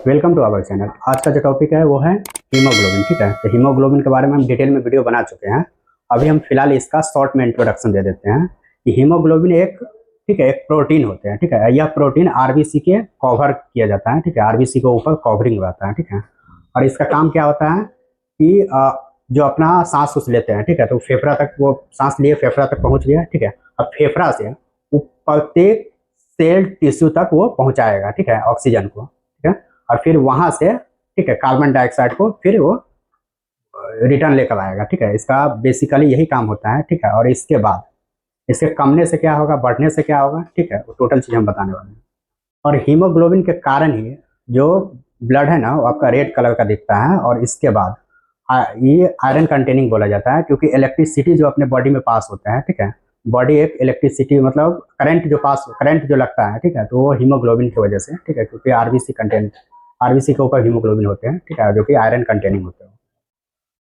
Welcome to our channel. आज का जो टॉपिक है वो है हीमोग्लोबिन। ठीक है, तो हीमोग्लोबिन के बारे में हम डिटेल में वीडियो बना चुके हैं। अभी हम फिलहाल इसका शॉर्ट में इंट्रोडक्शन दे देते हैं कि हीमोग्लोबिन एक ठीक है एक प्रोटीन होते हैं। ठीक है, यह प्रोटीन आरबीसी के कवर किया जाता है। ठीक है, आरबीसी के ऊपर कवरिंग रहता है। ठीक है, और इसका काम क्या होता है कि जो अपना सांस उस लेते हैं। ठीक है, तो फेफड़ा तक वो सांस लिए फेफड़ा तक पहुंच गया। ठीक है, अब फेफड़ा से वो प्रत्येक सेल टिश्यू तक वो पहुंचाएगा। ठीक है, ऑक्सीजन को। ठीक है, और फिर वहां से ठीक है कार्बन डाइऑक्साइड को फिर वो रिटर्न लेकर आएगा। ठीक है, इसका बेसिकली यही काम होता है। ठीक है, और इसके बाद इसके कमने से क्या होगा, बढ़ने से क्या होगा। ठीक है, वो टोटल चीज हम बताने वाले हैं। और हीमोग्लोबिन के कारण ही जो ब्लड है ना वो आपका रेड कलर का दिखता है। और इसके बाद ये आयरन कंटेनिंग बोला जाता है, क्योंकि इलेक्ट्रिसिटी जो अपने बॉडी में पास होता है। ठीक है, बॉडी एक इलेक्ट्रिसिटी मतलब करंट जो लगता है। ठीक है, तो वो हीमोग्लोबिन की वजह से। ठीक है, क्योंकि आरबीसी के ऊपर हीमोग्लोबिन होते हैं। ठीक है, जो कि आयरन कंटेनिंग होते हैं।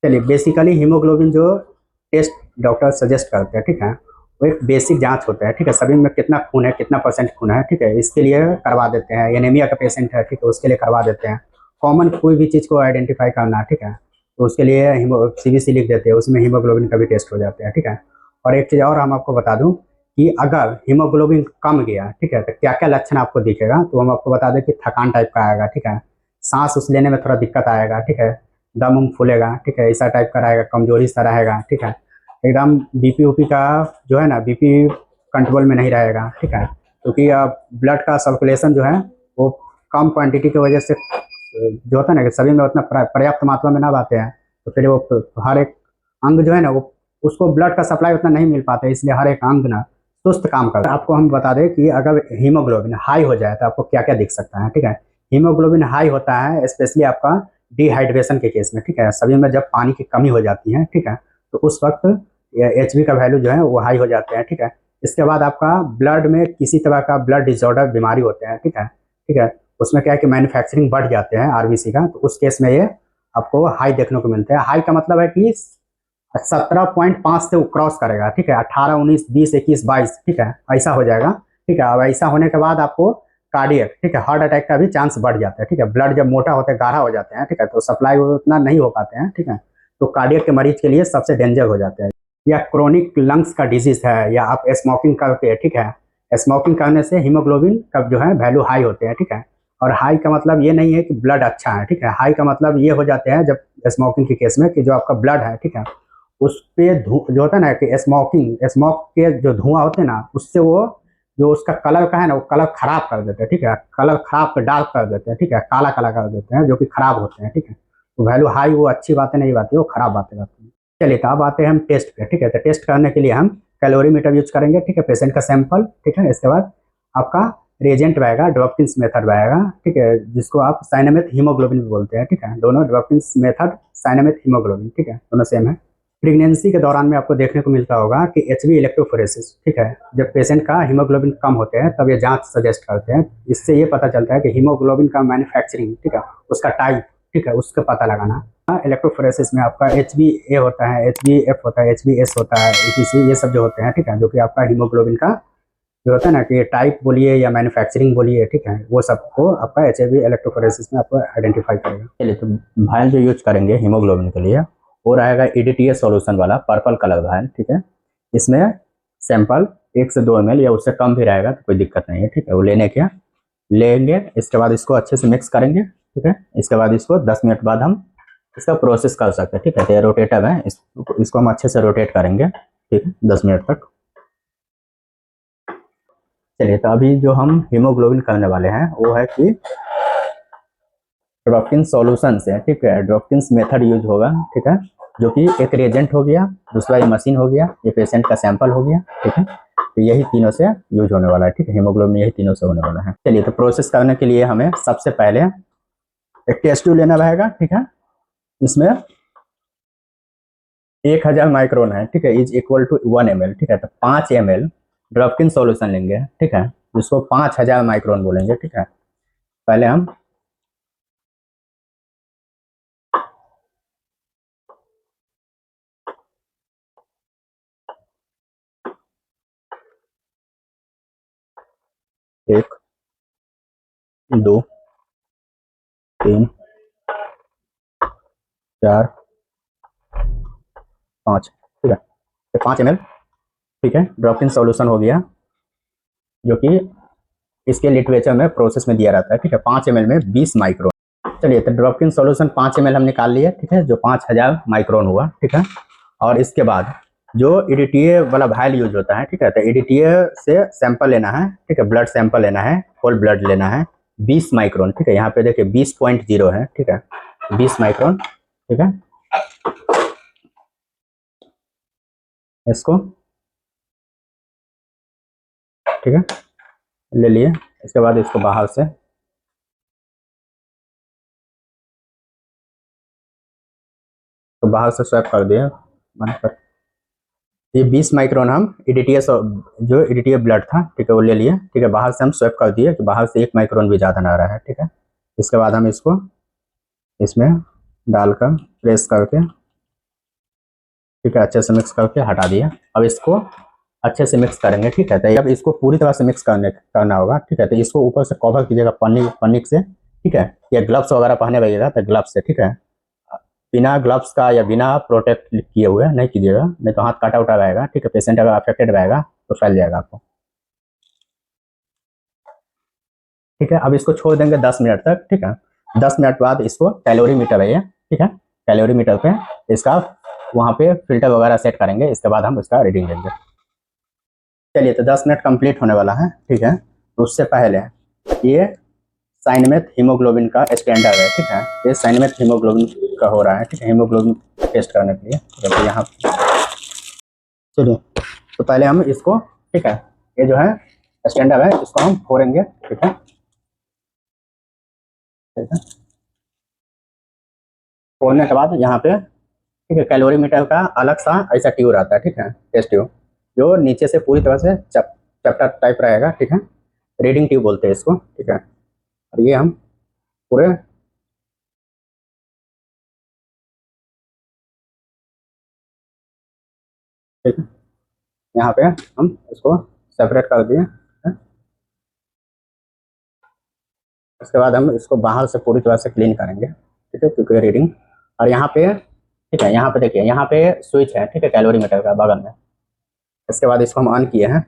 चलिए, बेसिकली हीमोग्लोबिन जो टेस्ट डॉक्टर सजेस्ट करते हैं। ठीक है, वो एक बेसिक जांच होता है। ठीक है, सभी में कितना खून है, कितना परसेंट खून है। ठीक है, इसके लिए करवा देते हैं। एनीमिया का पेशेंट है, ठीक है, उसके लिए करवा देते हैं। कॉमन कोई भी चीज़ को आइडेंटिफाई करना। ठीक है, तो उसके लिए सीबीसी लिख देते हैं, उसमें हीमोग्लोबिन का भी टेस्ट हो जाता है। ठीक है, और एक चीज़ और हम आपको बता दूं कि अगर हीमोग्लोबिन कम गया, ठीक है, तो क्या क्या लक्षण आपको दिखेगा, तो हम आपको बता दें कि थकान टाइप का आएगा। ठीक है, सांस उस लेने में थोड़ा दिक्कत आएगा। ठीक है, दम उम फूलेगा। ठीक है, ऐसा टाइप का रहेगा, कमजोरी सा रहेगा। ठीक है, एकदम बीपी उपी का जो है ना, बीपी कंट्रोल में नहीं रहेगा। ठीक है, क्योंकि ब्लड का सर्कुलेशन जो है वो कम क्वांटिटी की वजह से जो होता है ना कि शरीर में उतना पर्याप्त मात्रा में ना पाते हैं, तो फिर वो हर एक अंग जो है ना वो उसको ब्लड का सप्लाई उतना नहीं मिल पाता है, इसलिए हर एक अंग ना सुस्त काम करता है। आपको हम बता दें कि अगर हीमोग्लोबिन हाई हो जाए तो आपको क्या क्या दिख सकता है। ठीक है, हीमोग्लोबिन हाई होता है स्पेशली आपका डिहाइड्रेशन के केस में। ठीक है, शरीर में जब पानी की कमी हो जाती है। ठीक है, तो उस वक्त एचबी का वैल्यू जो है वो हाई हो जाते हैं। ठीक है, इसके बाद आपका ब्लड में किसी तरह का ब्लड डिसऑर्डर बीमारी होते हैं। ठीक है, ठीक है, उसमें क्या है कि मैन्युफैक्चरिंग बढ़ जाते हैं आरबीसी का, तो उस केस में ये आपको हाई देखने को मिलता है। हाई का मतलब है कि 17.5 से वो क्रॉस करेगा। ठीक है, 18, 19, 20, 21, 22। ठीक है, ऐसा हो जाएगा। ठीक है, अब ऐसा होने के बाद आपको कार्डियक, ठीक है, हार्ट अटैक का भी चांस बढ़ जाता है। ठीक है, ब्लड जब मोटा होता है, गाढ़ा हो जाते हैं। ठीक है, तो सप्लाई उतना नहीं हो पाते हैं। ठीक है, तो कार्डियक के मरीज के लिए सबसे डेंजर हो जाते हैं। या क्रोनिक लंग्स का डिजीज है, या आप स्मोकिंग करते हैं। ठीक है, स्मोकिंग करने से हीमोग्लोबिन का जो है वैल्यू हाई होते हैं। ठीक है, और हाई का मतलब ये नहीं है कि ब्लड अच्छा है। ठीक है, हाई का मतलब ये हो जाते हैं जब स्मोकिंग के केस में कि जो आपका ब्लड है। ठीक है, उस पे जो होता है ना कि स्मोक के जो धुआं होते हैं ना, उससे वो जो उसका कलर का है ना वो कलर खराब कर देते हैं। ठीक है, कलर खराब कर डार्क कर देते हैं। ठीक है, काला काला कर देते हैं, जो कि खराब होते हैं। ठीक है, तो वैल्यू हाई वो अच्छी बातें नहीं बातें, वो खराब बातें करती हैं। चलिए, तो अब आते हैं हम टेस्ट पे। ठीक है, तो टेस्ट करने के लिए हम कैलोरीमीटर यूज करेंगे। ठीक है, पेशेंट का सैंपल। ठीक है, इसके बाद आपका रिएजेंट रहेगा, ड्रॉपकिंस मेथड रहेगा। ठीक है, जिसको आप साइनामेथ हीमोग्लोबिन भी बोलते हैं। ठीक है, दोनों ड्रॉपकिंस मेथड, साइनामेथ हीमोग्लोबिन। ठीक है, दोनों सेम है। प्रेगनेंसी के दौरान में आपको देखने को मिलता होगा कि एचबी इलेक्ट्रोफोरेसिस। ठीक है, जब पेशेंट का हीमोग्लोबिन कम होते हैं तब ये जांच सजेस्ट करते हैं। इससे ये पता चलता है कि हीमोग्लोबिन का मैन्युफैक्चरिंग, ठीक है, उसका टाइप, ठीक है, उसका पता लगाना। इलेक्ट्रोफोरेसिस में आपका एच बी ए होता है, एच बी एफ होता है, एच बी एस होता है, etc, ये सब जो होते हैं। ठीक है, जो कि आपका हीमोग्लोबिन का जो होता है ना कि टाइप बोलिए या मैन्युफैक्चरिंग बोलिए। ठीक है, वो सबको आपका एच बी इलेक्ट्रोफोरेसिस में आपको आइडेंटिफाई करेगा। चलिए, तो भायल जो यूज करेंगे हीमोग्लोबिन के लिए वो रहेगा ईडीटीएस सॉल्यूशन वाला पर्पल कलर भायल। ठीक है, इसमें सैंपल 1 से 2 ml या उससे कम भी रहेगा तो कोई दिक्कत नहीं है। ठीक है, वो लेंगे, इसके बाद इसको अच्छे से मिक्स करेंगे। ठीक है, इसके बाद इसको 10 मिनट बाद हम इसका प्रोसेस कर सकते हैं। ठीक है, तो ये रोटेटर है, इसको हम अच्छे से रोटेट करेंगे। ठीक है, 10 मिनट तक। चलिए, तो अभी जो हम हीमोग्लोबिन करने वाले हैं वो है कि ड्रॉपकिंस सॉल्यूशन से। ठीक है, ड्रॉपकिंस मेथड यूज होगा। ठीक है, जो कि एक रिएजेंट हो गया, दूसरा ये मशीन हो गया, ये पेशेंट का सैंपल हो गया। ठीक है, तो यही तीनों से यूज होने वाला है। ठीक है, हीमोग्लोबिन यही तीनों से होने वाला है। चलिए, तो प्रोसेस करने के लिए हमें सबसे पहले एक टेस्ट ट्यूब लेना रहेगा। ठीक है, इसमें 1000 माइक्रोन है। ठीक है, इज इक्वल टू 1 ml। ठीक है, तो 5 ml ड्रॉपकिन सॉल्यूशन लेंगे। ठीक है, जिसको 5000 माइक्रोन बोलेंगे। ठीक है, पहले हम एक, दो, 3 4 5, ठीक है, तो 5 ml, ठीक है, ड्रॉप इन सॉल्यूशन हो गया, जो कि इसके लिटरेचर में प्रोसेस में दिया रहता है, ठीक है। 5 ml में 20 माइक्रोन। चलिए, तो ड्रॉप इन सॉल्यूशन 5 ml हम निकाल लिए, ठीक है, जो 5000 माइक्रोन हुआ, ठीक है। और इसके बाद जो EDTA वाला वायल यूज होता है, ठीक है, तो EDTA से सैंपल लेना है, ठीक है, ब्लड सैंपल लेना है, होल ब्लड लेना है, 20 माइक्रोन, ठीक है, यहाँ पे देखिए 20.0 है, ठीक है, 20 माइक्रोन, ठीक है। इसको ठीक है ले लिए, इसके बाद इसको बाहर से स्वैप कर दिया बंद कर। ये 20 माइक्रोन हम EDTA जो EDTA ब्लड था, ठीक है, वो ले लिए, ठीक है, बाहर से हम स्वैप कर दिए कि बाहर से 1 माइक्रोन भी ज़्यादा ना रहा है, ठीक है। इसके बाद हम इसको इसमें डालकर प्रेस करके, ठीक है, अच्छे से मिक्स करके हटा दिया। अब इसको अच्छे से मिक्स करेंगे, ठीक है, तो अब इसको पूरी तरह से मिक्स करना होगा, ठीक है। तो इसको ऊपर से कवर कीजिएगा पन्नी से, ठीक है, या ग्लव्स वगैरह पहने रहिएगा, तो ग्लव्स से, ठीक है, बिना ग्लव्स का या बिना प्रोटेक्ट किए हुए नहीं कीजिएगा, नहीं तो हाथ काटा उठा रहेगा, ठीक है, पेशेंट अगर अफेक्टेड रहेगा तो फैल जाएगा आपको, ठीक है। अब इसको छोड़ देंगे 10 मिनट तक, ठीक है। 10 मिनट बाद इसको कैलोरीमीटर है ये, ठीक है, कैलोरीमीटर पे इसका वहाँ पे फिल्टर वगैरह सेट करेंगे, इसके बाद हम इसका रीडिंग लेंगे। चलिए, तो 10 मिनट कंप्लीट होने वाला है, ठीक है। तो उससे पहले ये साइनमेथ हीमोग्लोबिन का स्टैंडर्ड है, ठीक है, ये साइनमेथ हीमोग्लोबिन का हो रहा है, ठीक है, हीमोग्लोबिन टेस्ट करने के लिए, ठीक है। यहाँ चलिए, तो पहले हम इसको, ठीक है, ये जो है स्टैंडर्ड है, इसको हम फोड़ेंगे, ठीक है, फोड़ने के बाद यहाँ पे, ठीक है, कैलोरीमीटर का अलग सा ऐसा ट्यूब आता है, ठीक है, टेस्ट ट्यूब, जो नीचे से पूरी तरह से चैप्टर टाइप रहेगा, ठीक है, रीडिंग ट्यूब बोलते हैं इसको, ठीक है। और ये हम पूरे ठीक है, यहाँ पे हम इसको सेपरेट कर दिए, उसके बाद हम इसको बाहर से पूरी तरह से क्लीन करेंगे, ठीक है, क्योंकि रीडिंग। और यहाँ पे, ठीक है, यहाँ पे देखिए, यहाँ पे स्विच है, ठीक है, कैलोरीमीटर का बगल में। इसके बाद इसको हम ऑन किए हैं,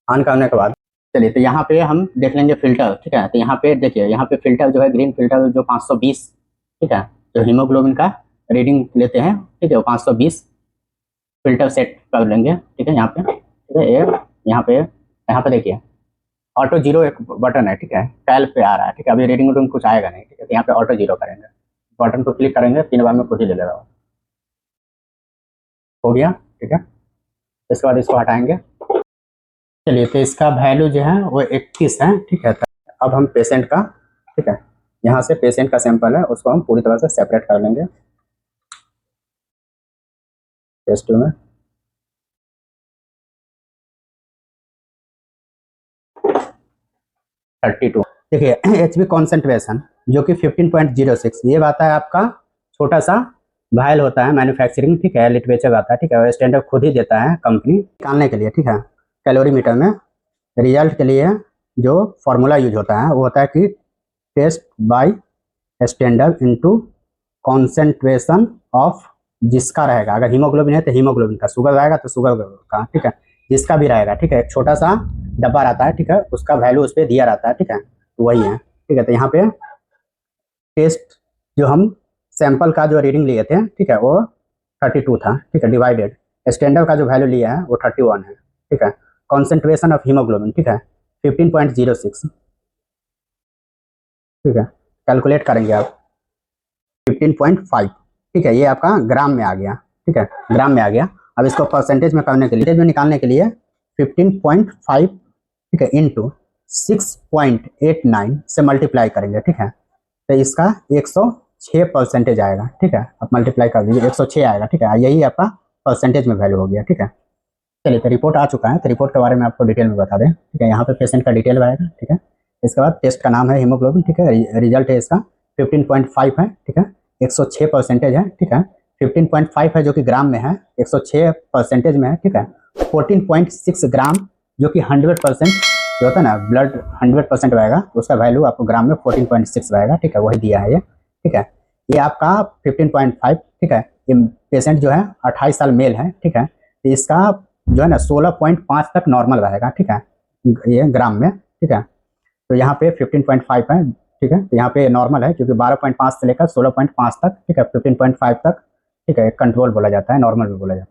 ऑन करने के बाद चलिए, तो यहाँ पे हम देख लेंगे फिल्टर, ठीक है। तो यहाँ पे देखिए, यहाँ पे फिल्टर जो है ग्रीन फिल्टर जो 520, ठीक है, जो हीमोग्लोबिन का रीडिंग लेते हैं, ठीक है, वो 520 फिल्टर सेट कर लेंगे, ठीक है, यहाँ पे, ठीक है। यहाँ पे देखिए ऑटो जीरो एक बटन है, ठीक है, कैल पे आ रहा है, ठीक है, अभी रीडिंग रूडिंग कुछ आएगा नहीं, ठीक है, तो यहाँ पे ऑटो जीरो करेंगे, बटन को क्लिक करेंगे, 3 बार में खुद ही ले लेगा, हो गया, ठीक है। इसके बाद इसको हटाएंगे। चलिए, तो इसका वैल्यू जो है वो 21 है, ठीक है। अब हम पेशेंट का, ठीक है, यहाँ से पेशेंट का सैंपल है, उसको हम पूरी तरह से सेपरेट कर लेंगे टेस्ट ट्यूब में। देखिए, HB कॉन्सेंट्रेशन जो कि 15.06, ये आता है आपका छोटा सा वायल होता है, मैन्युफैक्चरिंग, ठीक है, लिटरेचर आता है, ठीक है, स्टैंडर्ड खुद ही देता है कंपनी निकालने के लिए, ठीक है। कैलोरीमीटर में रिजल्ट के लिए जो फॉर्मूला यूज होता है वो होता है कि test by standard into concentration of, जिसका रहेगा, अगर हीमोग्लोबिन है तो हीमोग्लोबिन का, शुगर रहेगा तो शुगर का, ठीक है, जिसका भी रहेगा, ठीक है, एक छोटा सा डब्बा रहता है, ठीक है, उसका वैल्यू उस पर दिया रहता है, ठीक है, तो वही है, ठीक है। तो यहाँ पे टेस्ट जो हम सैंपल का जो रीडिंग लिए थे, ठीक है, वो 32 था, ठीक है, डिवाइडेड स्टैंडर्ड का जो वैल्यू लिया है वो 31 है, ठीक है। कॉन्सेंट्रेशन ऑफ हीमोग्लोबिन, ठीक है, 15.06, ठीक है, कैलकुलेट करेंगे आप 15.5, ठीक है, ये आपका ग्राम में आ गया, ठीक है, ग्राम में आ गया। अब इसको परसेंटेज में करने के लिए, में निकालने के लिए 15.5, ठीक है, इंटू 6.89 से मल्टीप्लाई करेंगे, ठीक है, तो इसका 106% आएगा, ठीक है, आप मल्टीप्लाई कर दीजिए, 106 आएगा, ठीक है, यही आपका परसेंटेज में वैल्यू हो गया, ठीक है। चलिए, तो रिपोर्ट आ चुका है, तो रिपोर्ट के बारे में आपको डिटेल में बता दें, ठीक है, यहाँ पे पेशेंट का डिटेल आएगा, ठीक है, इसके बाद टेस्ट का नाम है हीमोग्लोबिन, ठीक है, रिजल्ट है इसका 15.5 है, ठीक है, 106% है, ठीक है, 15.5 है जो कि ग्राम में है, 106% में है, ठीक है, 14.6 ग्राम जो कि 100% जो होता है ना ब्लड 100% बहेगा तो उसका वैल्यू आपको ग्राम में 14.6 बहेगा, ठीक है, वही दिया है ये, ठीक है। ये आपका 15.5, ठीक है। ये पेशेंट जो है 28 साल मेल है, ठीक है, तो इसका जो है ना 16.5 तक नॉर्मल रहेगा, ठीक है, ये ग्राम में, ठीक है। तो यहाँ पे 15.5 है, ठीक है, तो यहाँ पे नॉर्मल है क्योंकि 12.5 से लेकर 16.5 तक, ठीक है, 15.5 तक, ठीक है, कंट्रोल बोला जाता है, नॉर्मल भी बोला जाता है।